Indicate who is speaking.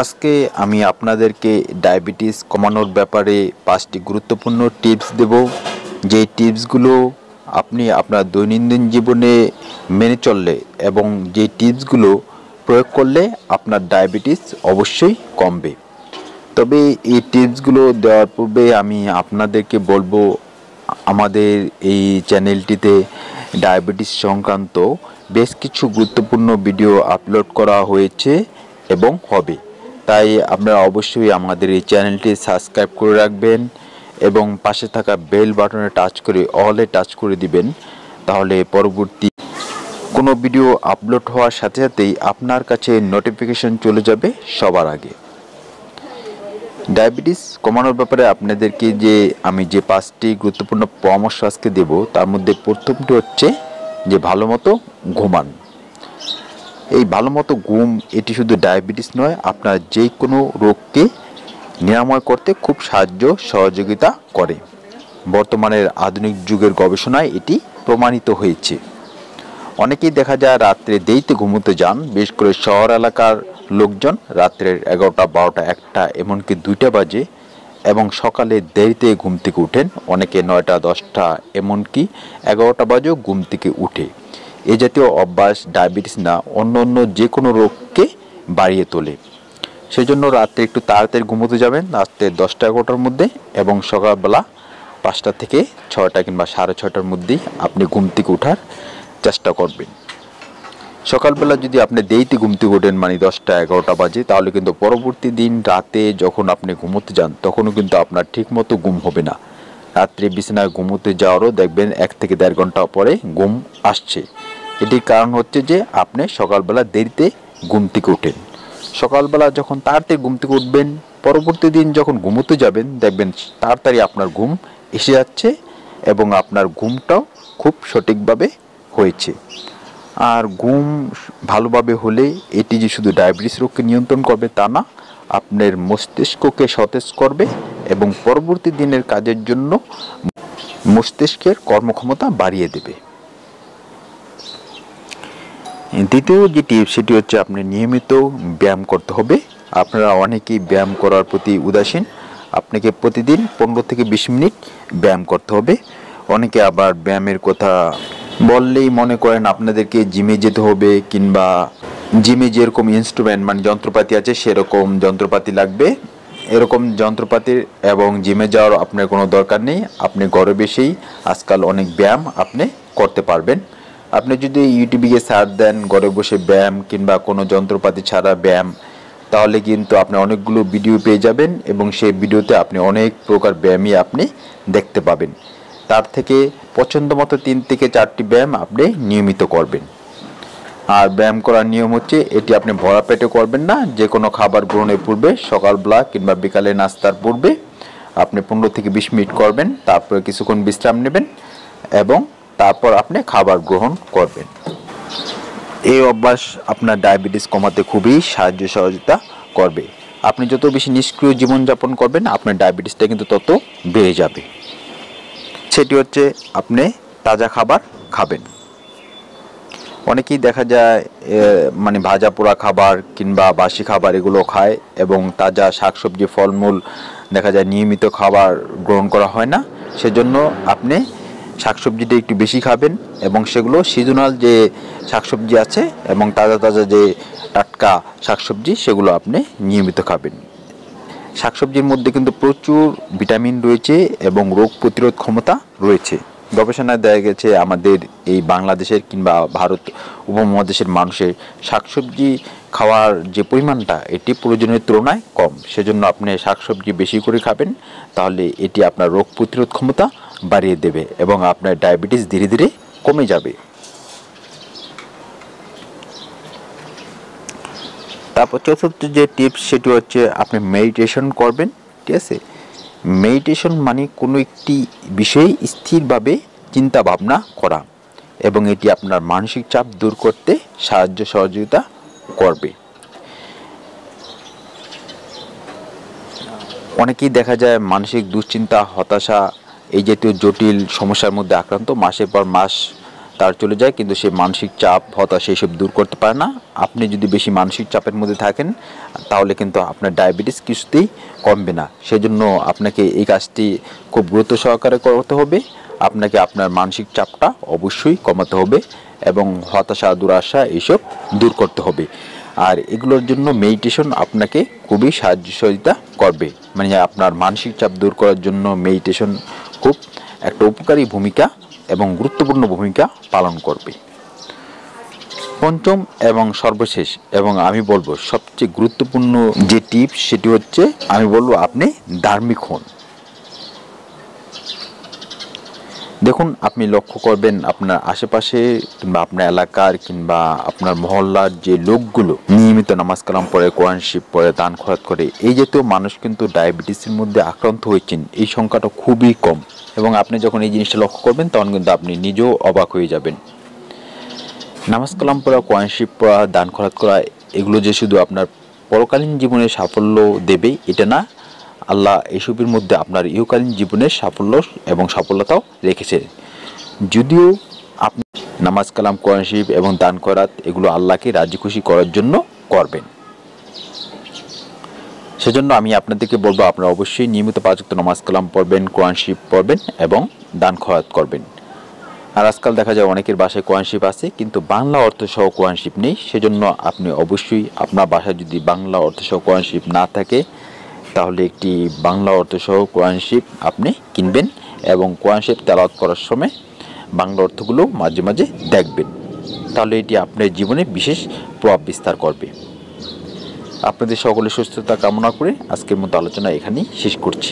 Speaker 1: আজকে আমি আপনাদেরকে ডায়াবেটিস কমানোর ব্যাপারে 5টি গুরুত্বপূর্ণ টিপস দেব। যে টিপসগুলো আপনি আপনার দৈনন্দিন জীবনে মেনে চললে এবং যে টিপসগুলো প্রয়োগ করলে আপনার ডায়াবেটিস অবশ্যই কমবে। তবে এই টিপসগুলো দেওয়ার পূর্বে আমি আপনাদেরকে বলবো, আমাদের এই চ্যানেলটিতে ডায়াবেটিস সংক্রান্ত বেশ কিছু গুরুত্বপূর্ণ ভিডিও আপলোড করা হয়েছে এবং হবে। তাই আপনারা অবশ্যই আমাদের এই চ্যানেলটি সাবস্ক্রাইব করে রাখবেন এবং পাশে থাকা বেল বাটনে টাচ করে অলে টাচ করে দিবেন। তাহলে পরবর্তী কোনো ভিডিও আপলোড হওয়ার সাথে সাথেই আপনার কাছে নোটিফিকেশন চলে যাবে সবার আগে। ডায়াবেটিস কমানোর ব্যাপারে আপনাদেরকে আমি যে 5টি গুরুত্বপূর্ণ পরামর্শ আজকে দেব, তার মধ্যে প্রথমটি হচ্ছে যে ভালো মতো ঘুমান। এই ভালো মতো ঘুম এটি শুধু ডায়াবেটিস নয়, আপনার যে কোনো রোগকে নিরাময় করতে খুব সহযোগিতা করে। বর্তমানের আধুনিক যুগের গবেষণায় এটি প্রমাণিত হয়েছে। অনেকেই দেখা যায় রাত্রে দেরিতে ঘুমোতে যান, বিশেষ করে শহর এলাকার লোকজন রাত্রের 11টা, 12টা, 1টা, এমনকি 2টা বাজে এবং সকালে দেরিতে ঘুম থেকে উঠেন। অনেকে 9টা, 10টা, এমনকি 11টা বাজেও ঘুম থেকে উঠে। এ জাতীয় অভ্যাস ডায়াবেটিস না, অন্য যে কোনো রোগকে বাড়িয়ে তোলে। সেজন্য রাত্রে একটু তাড়াতাড়ি ঘুমোতে যাবেন, রাত্রে 10টা, 11টার মধ্যে, এবং সকালবেলা 5টা থেকে 6টা কিংবা 6:30টার মধ্যেই আপনি ঘুম থেকে ওঠার চেষ্টা করবেন। সকালবেলা যদি আপনি দেরিতে ঘুম থেকে ওঠেন, মানে 10টা, 11টা বাজে, তাহলে কিন্তু পরবর্তী দিন রাতে যখন আপনি ঘুমোতে যান তখনও কিন্তু আপনার ঠিকমতো ঘুম হবে না। রাত্রে বিছানায় ঘুমোতে যাওয়ারও দেখবেন 1 থেকে 1.5 ঘন্টা পরে ঘুম আসছে। এটির কারণ হচ্ছে যে আপনি সকালবেলা দেরিতে ঘুম থেকে ওঠেন। সকালবেলা যখন তাড়াতাড়ি ঘুম থেকে উঠবেন, পরবর্তী দিন যখন ঘুমোতে যাবেন দেখবেন তাড়াতাড়ি আপনার ঘুম এসে যাচ্ছে এবং আপনার ঘুমটাও খুব সঠিকভাবে হয়েছে। আর ঘুম ভালোভাবে হলে এটি যে শুধু ডায়াবেটিস রোগকে নিয়ন্ত্রণ করবে তা না, আপনার মস্তিষ্ককে সতেজ করবে এবং পরবর্তী দিনের কাজের জন্য মস্তিষ্কের কর্মক্ষমতা বাড়িয়ে দেবে। দ্বিতীয় যে টিপস সেটি হচ্ছে আপনি নিয়মিত ব্যায়াম করতে হবে। আপনারা অনেকেই ব্যায়াম করার প্রতি উদাসীন। আপনাকে প্রতিদিন 15 থেকে 20 মিনিট ব্যায়াম করতে হবে। অনেকে আবার ব্যায়ামের কথা বললেই মনে করেন আপনাদেরকে জিমে যেতে হবে, কিংবা জিমে যেরকম ইনস্ট্রুমেন্ট মানে যন্ত্রপাতি আছে সেরকম যন্ত্রপাতি লাগবে। এরকম যন্ত্রপাতির এবং জিমে যাওয়ার আপনার কোনো দরকার নেই। আপনি ঘরে বসেই আজকাল অনেক ব্যায়াম আপনি করতে পারবেন। আপনি যদি ইউটিউবে গিয়ে সার্চ দেন ঘরে বসে ব্যায়াম কিংবা কোনো যন্ত্রপাতি ছাড়া ব্যায়াম, তাহলে কিন্তু আপনি অনেকগুলো ভিডিও পেয়ে যাবেন এবং সেই ভিডিওতে আপনি অনেক প্রকার ব্যায়ামই আপনি দেখতে পাবেন। তার থেকে পছন্দ মতো 3 থেকে 4টি ব্যায়াম আপনি নিয়মিত করবেন। আর ব্যায়াম করার নিয়ম হচ্ছে এটি আপনি ভরা পেটে করবেন না। যে কোনো খাবার গ্রহণের পূর্বে, সকালবেলা কিংবা বিকালে নাস্তার পূর্বে আপনি 15 থেকে 20 মিনিট করবেন, তারপরে কিছুক্ষণ বিশ্রাম নেবেন এবং তারপর আপনি খাবার গ্রহণ করবেন। এই অভ্যাস আপনার ডায়াবেটিস কমাতে খুবই সহযোগিতা করবে। আপনি যত বেশি নিষ্ক্রিয় জীবনযাপন করবেন আপনার ডায়াবেটিসটা কিন্তু তত বেড়ে যাবে। সেটি হচ্ছে আপনি তাজা খাবার খাবেন। অনেকেই দেখা যায় মানে ভাজা পোড়া খাবার কিংবা বাসি খাবার এগুলো খায় এবং তাজা শাকসবজি, ফলমূল দেখা যায় নিয়মিত খাবার গ্রহণ করা হয় না। সেজন্য আপনি শাকসবজিটা একটু বেশি খাবেন এবং সেগুলো সিজনাল যে শাকসবজি আছে এবং তাজা তাজা যে টাটকা শাকসবজি সেগুলো আপনি নিয়মিত খাবেন। শাকসবজির মধ্যে কিন্তু প্রচুর ভিটামিন রয়েছে এবং রোগ প্রতিরোধ ক্ষমতা রয়েছে। গবেষণায় দেখা গেছে আমাদের এই বাংলাদেশের কিংবা ভারত উপমহাদেশের মানুষের শাকসবজি খাওয়ার যে পরিমাণটা এটি প্রয়োজনের তুলনায় কম। সেজন্য আপনি শাকসবজি বেশি করে খাবেন, তাহলে এটি আপনার রোগ প্রতিরোধ ক্ষমতা বাড়িয়ে দেবে এবং আপনার ডায়াবেটিস ধীরে ধীরে কমে যাবে। তারপর চতুর্থ যে টিপস সেটি হচ্ছে আপনি মেডিটেশন করবেন। ঠিক আছে, মেডিটেশন মানে কোনো একটি বিষয়ে স্থিরভাবে চিন্তা ভাবনা করা এবং এটি আপনার মানসিক চাপ দূর করতে সহযোগিতা করবে। অনেকেই দেখা যায় মানসিক দুশ্চিন্তা, হতাশা এই জাতীয় জটিল সমস্যার মধ্যে আক্রান্ত, মাসের পর মাস তার চলে যায়, কিন্তু সে মানসিক চাপ, হতাশা এসব দূর করতে পারে না। আপনি যদি বেশি মানসিক চাপের মধ্যে থাকেন তাহলে কিন্তু আপনার ডায়াবেটিস কিছুতেই কমবে না। সেজন্য আপনাকে এই কাজটি খুব গুরুত্ব সহকারে করতে হবে। আপনাকে আপনার মানসিক চাপটা অবশ্যই কমাতে হবে এবং হতাশা, দুরাশা এসব দূর করতে হবে। আর এগুলোর জন্য মেডিটেশন আপনাকে খুবই সহযোগিতা করবে। মানে আপনার মানসিক চাপ দূর করার জন্য মেডিটেশন খুব একটা উপকারী ভূমিকা এবং গুরুত্বপূর্ণ ভূমিকা পালন করবে। পঞ্চম এবং সর্বশেষ এবং আমি বলবো সবচেয়ে গুরুত্বপূর্ণ যে টিপস, সেটি হচ্ছে আমি বলবো আপনি ধার্মিক হন। দেখুন, আপনি লক্ষ্য করবেন আপনার আশেপাশে কিংবা আপনার এলাকার কিংবা আপনার মহল্লার যে লোকগুলো নিয়মিত নামাজ কালাম পড়ে, কোরআন শরীফ পড়ে, দান খয়রাত করে, এই জাতীয় মানুষ কিন্তু ডায়াবেটিসের মধ্যে আক্রান্ত হয়েছেন এই সংখ্যাটা খুবই কম। এবং আপনি যখন এই জিনিসটা লক্ষ্য করবেন তখন কিন্তু আপনি নিজেও অবাক হয়ে যাবেন। নামাজ কালাম পড়া, কোরআন শরীফ পড়া, দান খয়রাত করা, এগুলো যে শুধু আপনার পরকালীন জীবনে সাফল্য দেবে এটা না, আল্লাহ এসবের মধ্যে আপনার ইহকালীন জীবনের সাফল্য এবং সফলতাও রেখেছে। যদিও আপনি নামাজ কালাম, কোরআন শরীফ এবং দান খয়রাত এগুলো আল্লাহকে রাজি খুশি করার জন্য করবেন। সেজন্য আমি আপনাদেরকে বলবো আপনারা অবশ্যই নিয়মিত 5 ওয়াক্ত নামাজ কালাম পড়বেন, কোরআন শরীফ পড়বেন এবং দান খয়রাত করবেন। আর আজকাল দেখা যায় অনেকের বাসায় কোরআন শরীফ আছে কিন্তু বাংলা অর্থ সহ কোরআন শরীফ নেই। সেজন্য আপনি অবশ্যই আপনার বাসায় যদি বাংলা অর্থ সহ কোরআন শরীফ না থাকে তাহলে একটি বাংলা অর্থ সহ কোরআন শরীফ আপনি কিনবেন এবং কোরআন শরীফ তেলাওয়াত করার সময় বাংলা অর্থগুলো মাঝে মাঝে দেখবেন। তাহলে এটি আপনার জীবনে বিশেষ প্রভাব বিস্তার করবে। আপনাদের সকলের সুস্থতা কামনা করে আজকের মতো আলোচনা এখানেই শেষ করছি।